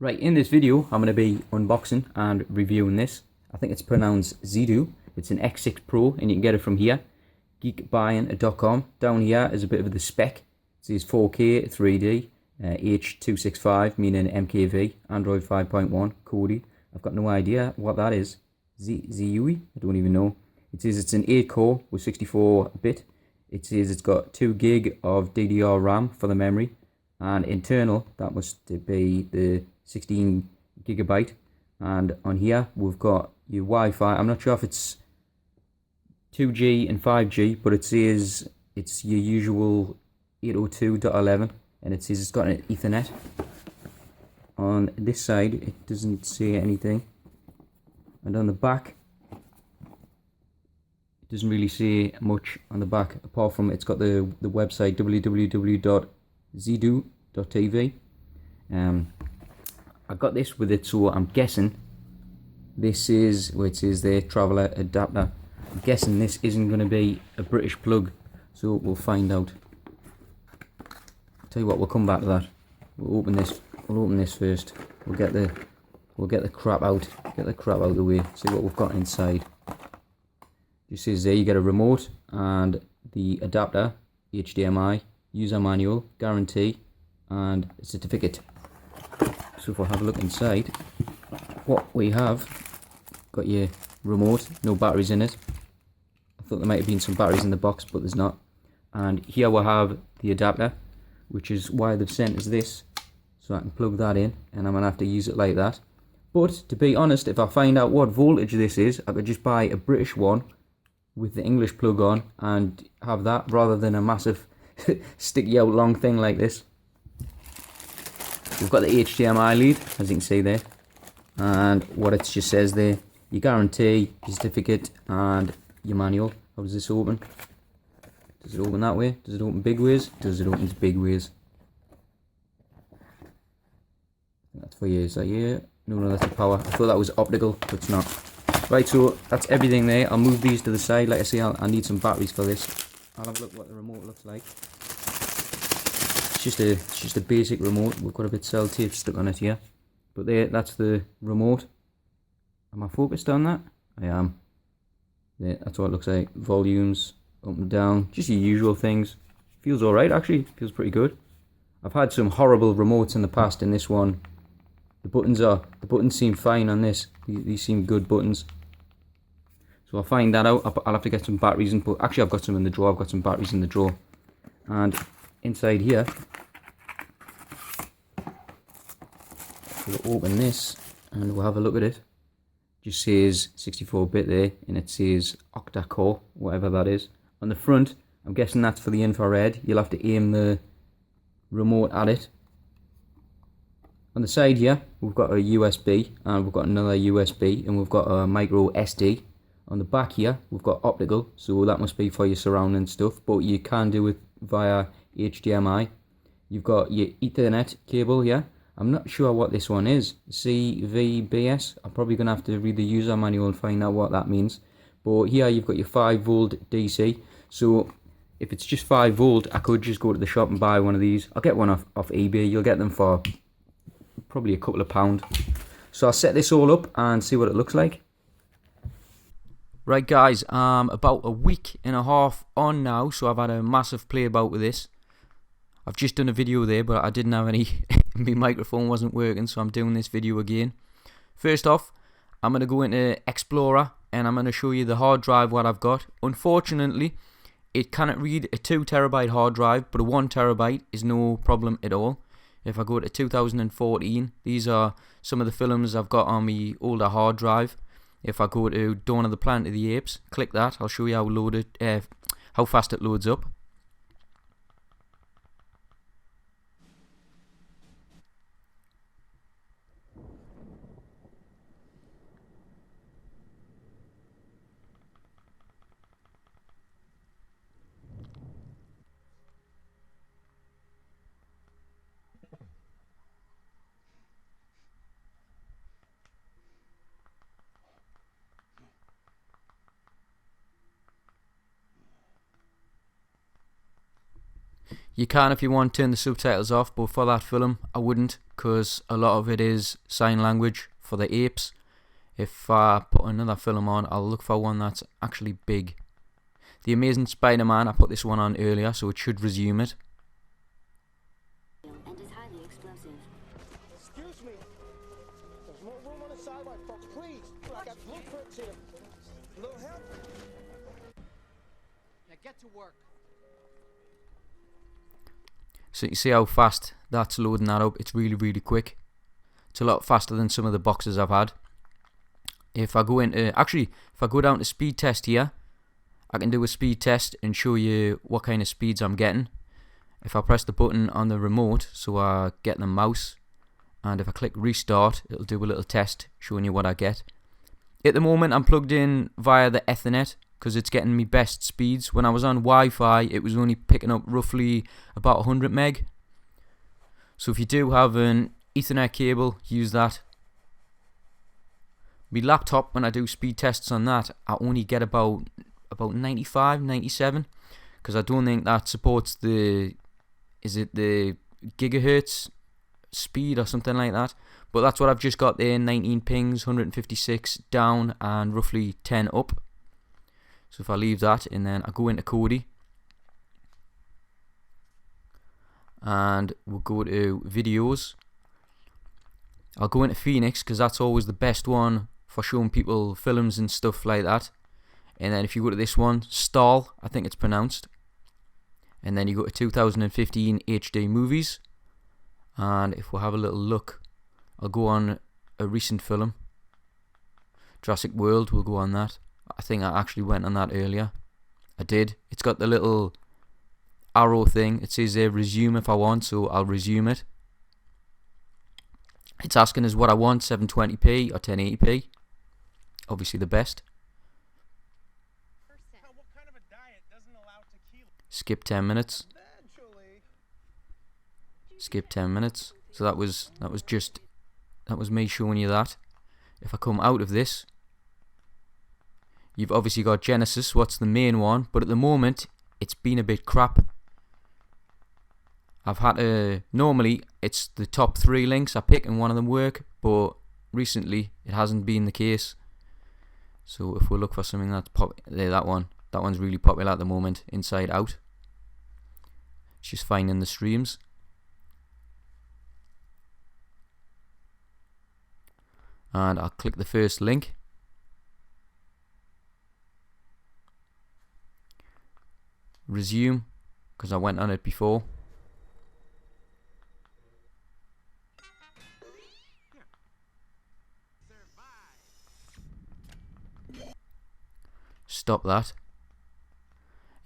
Right, in this video, I'm going to be unboxing and reviewing this. I think it's pronounced Zeedu. It's an X6 Pro, and you can get it from here, geekbuying.com. Down here is a bit of the spec. It says 4K 3D, H265, meaning MKV, Android 5.1, Kodi. I've got no idea what that is. Zeedu? I don't even know. It says it's an 8-core with 64-bit. It says it's got 2 gig of DDR RAM for the memory, and internal, that must be the 16 gigabyte. And on here we've got your Wi-Fi. I'm not sure if it's 2G and 5G, but it says it's your usual 802.11, and it says it's got an Ethernet. On this side it doesn't say anything, and on the back it doesn't really say much on the back, apart from it's got the website www.zeedu.tv. I got this with it, so I'm guessing this is, where it says there, traveller adapter. I'm guessing this isn't going to be a British plug, so we'll find out. Tell you what, we'll come back to that. We'll open this first. We'll get the crap out. Get the crap out of the way. See what we've got inside. It says there you get a remote and the adapter, HDMI, user manual, guarantee, and a certificate. So if we have a look inside, what we have, got your remote, no batteries in it. I thought there might have been some batteries in the box, but there's not. And here we'll have the adapter, which is why they've sent us this, so I can plug that in, and I'm going to have to use it like that. But to be honest, if I find out what voltage this is, I could just buy a British one with the English plug on and have that, rather than a massive sticky out long thing like this. We've got the HDMI lead, as you can see there, and what it just says there, your guarantee, your certificate, and your manual. How does this open? Does it open that way? Does it open big ways? Does it open big ways? That's for you. Is that you? No, that's the power. I thought that was optical, but it's not. Right, so that's everything there. I'll move these to the side. Like I say, I need some batteries for this. I'll have a look what the remote looks like. It's just a basic remote. We've got a bit of sellotape stuck on it here, but there, that's the remote. Am I focused on that? I am. Yeah, that's what it looks like. Volumes up and down, just your usual things. Feels all right, actually. Feels pretty good. I've had some horrible remotes in the past. In this one, the buttons seem fine on this. These seem good buttons. So I'll find that out. I'll have to get some batteries and put. Actually, I've got some in the drawer. I've got some batteries in the drawer, and inside here, we'll open this and we'll have a look at it. Just says 64-bit there, and it says octa-core, whatever that is. On the front, I'm guessing that's for the infrared. You'll have to aim the remote at it. On the side here, we've got a USB, and we've got another USB, and we've got a micro SD. On the back here, we've got optical, so that must be for your surrounding stuff, but you can do it via HDMI. You've got your Ethernet cable here. I'm not sure what this one is. CVBS. I'm probably going to have to read the user manual and find out what that means. But here you've got your 5-volt DC. So if it's just 5 volt, I could just go to the shop and buy one of these. I'll get one off eBay. You'll get them for probably a couple of pound. So I'll set this all up and see what it looks like. Right guys, about a week and a half on now, so I've had a massive play about with this. I've just done a video there, but I didn't have any, my microphone wasn't working, so I'm doing this video again. First off, I'm going to go into Explorer, and I'm going to show you the hard drive what I've got. Unfortunately, it cannot read a 2TB hard drive, but a 1TB is no problem at all. If I go to 2014, these are some of the films I've got on my older hard drive. If I go to Dawn of the Planet of the Apes, click that, I'll show you how fast it loads up. You can, if you want, turn the subtitles off, but for that film I wouldn't, because a lot of it is sign language for the apes. If I put another film on, I'll look for one that's actually big. The Amazing Spider-Man, I put this one on earlier, so it should resume it. And is highly explosive. Excuse me. There's more room on the sidewalk, folks. Please. I got blueprints here. A little help? Now get to work. So you see how fast that's loading that up. It's really, really quick. It's a lot faster than some of the boxes I've had. If I go into, actually, if I go down to speed test here, I can do a speed test and show you what kind of speeds I'm getting. If I press the button on the remote, so I get the mouse, and if I click restart, it'll do a little test showing you what I get. At the moment, I'm plugged in via the Ethernet because it's getting me best speeds. When I was on Wi-Fi, it was only picking up roughly about 100 meg. So if you do have an Ethernet cable, use that. My laptop, when I do speed tests on that, I only get about 95, 97, because I don't think that supports the, is it the gigahertz speed or something like that. But that's what I've just got there, 19 pings, 156 down and roughly 10 up. So if I leave that and then I go into Kodi and we'll go to videos. I'll go into Phoenix because that's always the best one for showing people films and stuff like that. And then if you go to this one, Stahl, I think it's pronounced. And then you go to 2015 HD movies. And if we'll have a little look, I'll go on a recent film. Jurassic World, we'll go on that. I think I actually went on that earlier. I did. It's got the little arrow thing. It says there resume if I want, so I'll resume it. It's asking us what I want, 720p or 1080p. Obviously the best. What kind of a diet doesn't allow tequila? Skip 10 minutes. Eventually. Skip 10 minutes. So that was me showing you that. If I come out of this, you've obviously got Genesis, what's the main one, but at the moment it's been a bit crap. I've had to, normally it's the top 3 links I pick and one of them work, but recently it hasn't been the case. So if we look for something that's that one's really popular at the moment, Inside Out. It's just finding the streams. And I'll click the first link. Resume, because I went on it before. Stop that.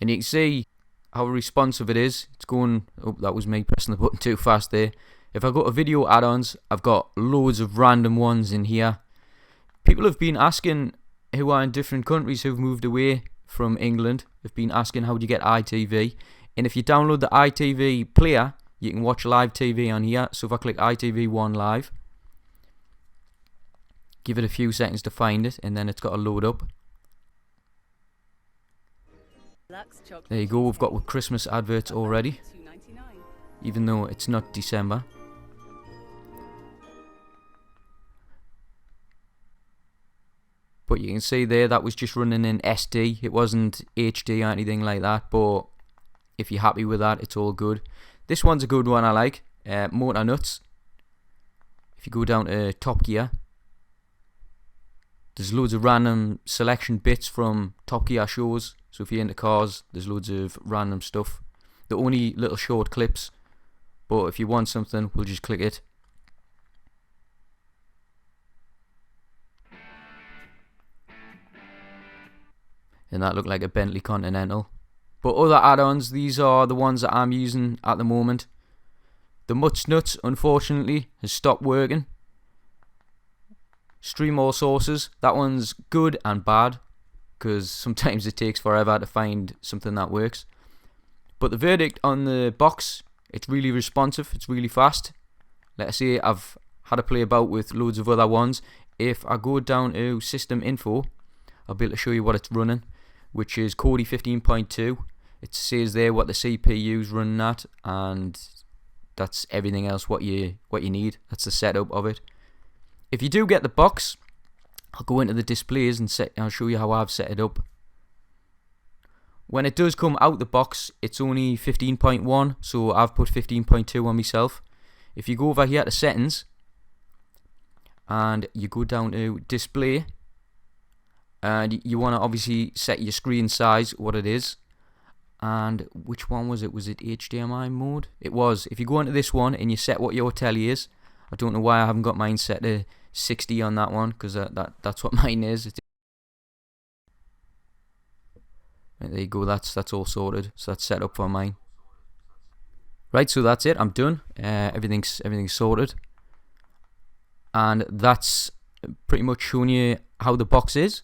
And you can see how responsive it is. It's going, oh, that was me pressing the button too fast there. If I go to video add-ons, I've got loads of random ones in here. People have been asking, who are in different countries who've moved away from England, have been asking how do you get ITV. And if you download the ITV player, you can watch live TV on here. So if I click ITV1 live, give it a few seconds to find it, and then it's got to load up. There you go, we've got Christmas adverts already, even though it's not December. But you can see there that was just running in SD, it wasn't HD or anything like that, but if you're happy with that, it's all good. This one's a good one I like, Motor Nuts. If you go down to Top Gear, there's loads of random selection bits from Top Gear shows. So if you're into cars, there's loads of random stuff. They're only little short clips, but if you want something, we'll just click it. And that looked like a Bentley Continental. But other add-ons, these are the ones that I'm using at the moment. The Mutts Nuts, unfortunately, has stopped working. Stream all sources, that one's good and bad, because sometimes it takes forever to find something that works. But the verdict on the box, it's really responsive, it's really fast. Let's say I've had to play about with loads of other ones. If I go down to system info, I'll be able to show you what it's running, which is Kodi 15.2. It says there what the CPU's running at, and that's everything else what you need. That's the setup of it. If you do get the box, I'll go into the displays and I'll show you how I've set it up. When it does come out the box, it's only 15.1, so I've put 15.2 on myself. If you go over here to settings and you go down to display, and you want to obviously set your screen size, what it is. And which one was it? Was it HDMI mode? It was. If you go into this one and you set what your telly is, I don't know why I haven't got mine set to 60 on that one, because that's what mine is. Right, there you go. That's all sorted. So that's set up for mine. Right, so that's it. I'm done. Everything's sorted, and that's pretty much showing you how the box is.